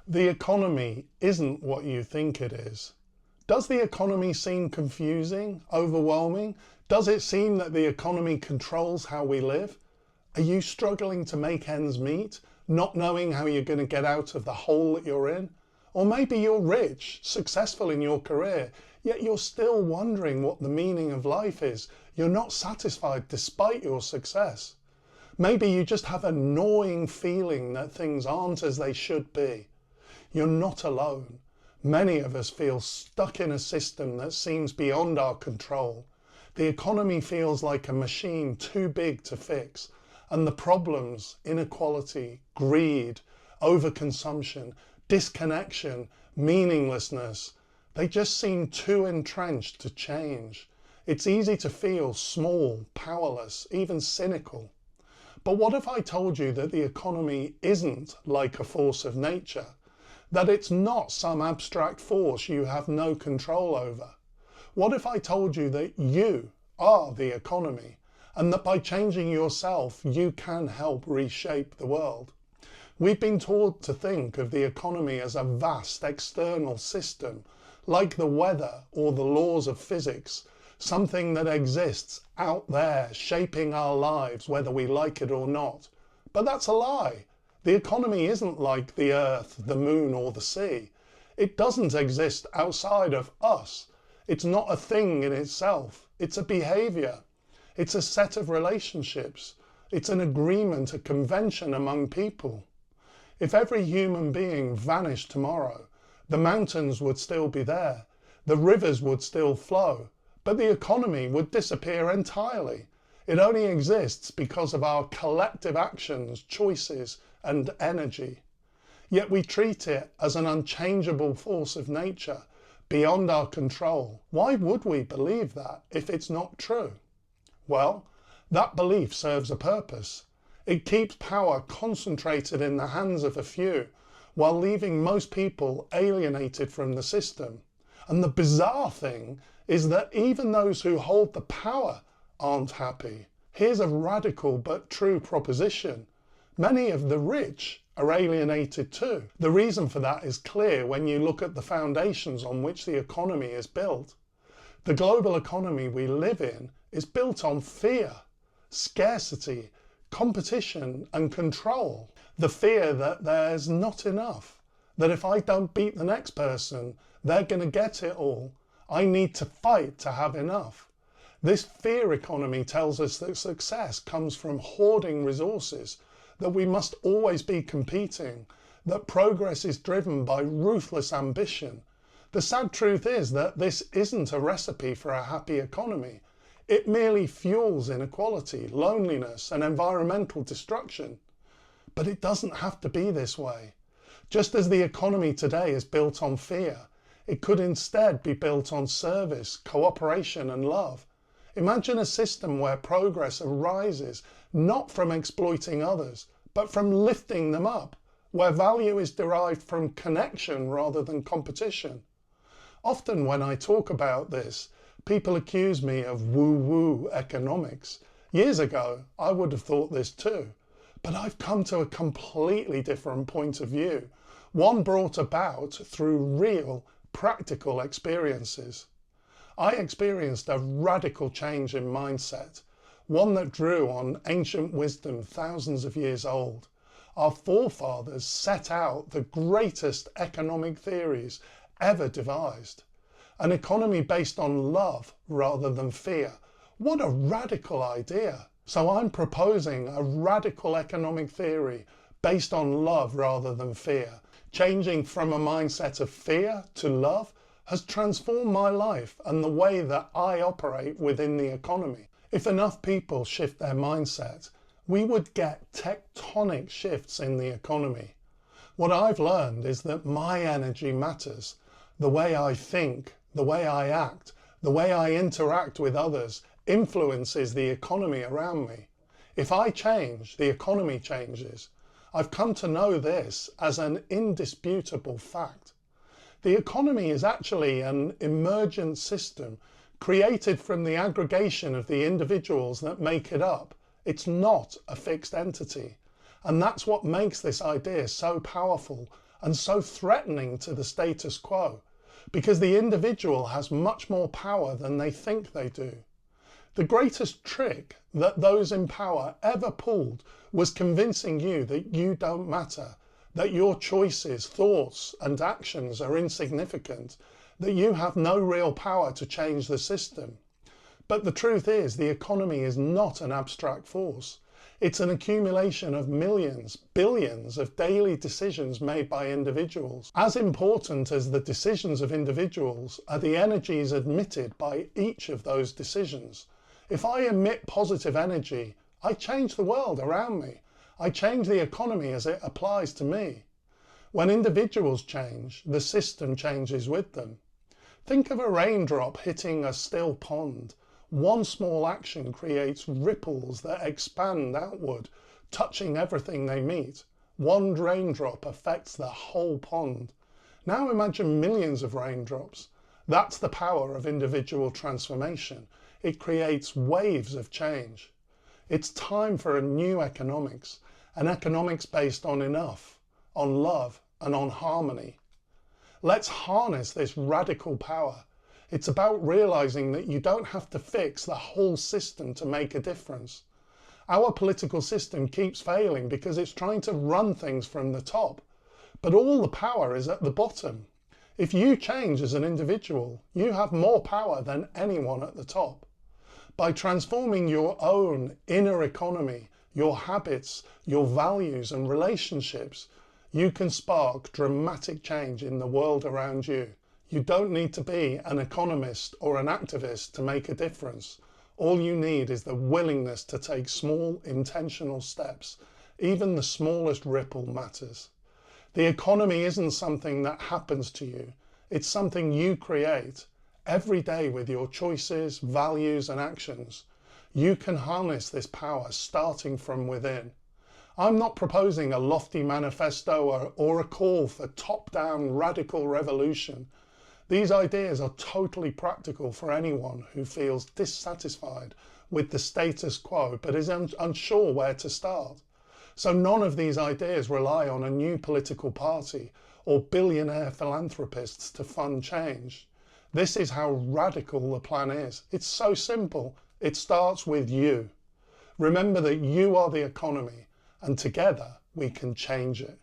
The economy isn't what you think it is. Does the economy seem confusing, overwhelming? Does it seem that the economy controls how we live? Are you struggling to make ends meet, not knowing how you're going to get out of the hole that you're in? Or maybe you're rich, successful in your career, yet you're still wondering what the meaning of life is. You're not satisfied despite your success. Maybe you just have a gnawing feeling that things aren't as they should be. You're not alone. Many of us feel stuck in a system that seems beyond our control. The economy feels like a machine too big to fix, and the problems, inequality, greed, overconsumption, disconnection, meaninglessness, they just seem too entrenched to change. It's easy to feel small, powerless, even cynical. But what if I told you that the economy isn't like a force of nature? That it's not some abstract force you have no control over? What if I told you that you are the economy, and that by changing yourself you can help reshape the world? We've been taught to think of the economy as a vast external system, like the weather or the laws of physics, something that exists out there shaping our lives whether we like it or not. But that's a lie. The economy isn't like the earth, the moon or the sea. It doesn't exist outside of us. It's not a thing in itself. It's a behaviour. It's a set of relationships. It's an agreement, a convention among people. If every human being vanished tomorrow, the mountains would still be there, the rivers would still flow, but the economy would disappear entirely. It only exists because of our collective actions, choices, and energy. Yet we treat it as an unchangeable force of nature, beyond our control. Why would we believe that if it's not true? Well, that belief serves a purpose. It keeps power concentrated in the hands of a few, while leaving most people alienated from the system. And the bizarre thing is that even those who hold the power aren't happy. Here's a radical but true proposition. Many of the rich are alienated too. The reason for that is clear when you look at the foundations on which the economy is built. The global economy we live in is built on fear, scarcity, competition and control. The fear that there's not enough, that if I don't beat the next person, they're going to get it all. I need to fight to have enough. This fear economy tells us that success comes from hoarding resources, that we must always be competing, that progress is driven by ruthless ambition. The sad truth is that this isn't a recipe for a happy economy. It merely fuels inequality, loneliness, and environmental destruction. But it doesn't have to be this way. Just as the economy today is built on fear, it could instead be built on service, cooperation, and love. Imagine a system where progress arises not from exploiting others, but from lifting them up, where value is derived from connection rather than competition. Often when I talk about this, people accuse me of woo-woo economics. Years ago, I would have thought this too, but I've come to a completely different point of view, one brought about through real, practical experiences. I experienced a radical change in mindset, one that drew on ancient wisdom thousands of years old. Our forefathers set out the greatest economic theories ever devised. An economy based on love rather than fear. What a radical idea! So I'm proposing a radical economic theory based on love rather than fear. Changing from a mindset of fear to love has transformed my life and the way that I operate within the economy. If enough people shift their mindset, we would get tectonic shifts in the economy. What I've learned is that my energy matters. The way I think, the way I act, the way I interact with others influences the economy around me. If I change, the economy changes. I've come to know this as an indisputable fact. The economy is actually an emergent system created from the aggregation of the individuals that make it up. It's not a fixed entity. And that's what makes this idea so powerful and so threatening to the status quo, because the individual has much more power than they think they do. The greatest trick that those in power ever pulled was convincing you that you don't matter, that your choices, thoughts and actions are insignificant, that you have no real power to change the system. But the truth is, the economy is not an abstract force. It's an accumulation of millions, billions of daily decisions made by individuals. As important as the decisions of individuals are the energies emitted by each of those decisions. If I emit positive energy, I change the world around me. I change the economy as it applies to me. When individuals change, the system changes with them. Think of a raindrop hitting a still pond. One small action creates ripples that expand outward, touching everything they meet. One raindrop affects the whole pond. Now imagine millions of raindrops. That's the power of individual transformation. It creates waves of change. It's time for a new economics, an economics based on enough, on love, and on harmony. Let's harness this radical power. It's about realizing that you don't have to fix the whole system to make a difference. Our political system keeps failing because it's trying to run things from the top, but all the power is at the bottom. If you change as an individual, you have more power than anyone at the top. By transforming your own inner economy, your habits, your values and relationships, you can spark dramatic change in the world around you. You don't need to be an economist or an activist to make a difference. All you need is the willingness to take small, intentional steps. Even the smallest ripple matters. The economy isn't something that happens to you. It's something you create every day with your choices, values and actions. You can harness this power starting from within. I'm not proposing a lofty manifesto or a call for top-down radical revolution. These ideas are totally practical for anyone who feels dissatisfied with the status quo but is unsure where to start. So none of these ideas rely on a new political party or billionaire philanthropists to fund change. This is how radical the plan is. It's so simple. It starts with you. Remember that you are the economy, and together we can change it.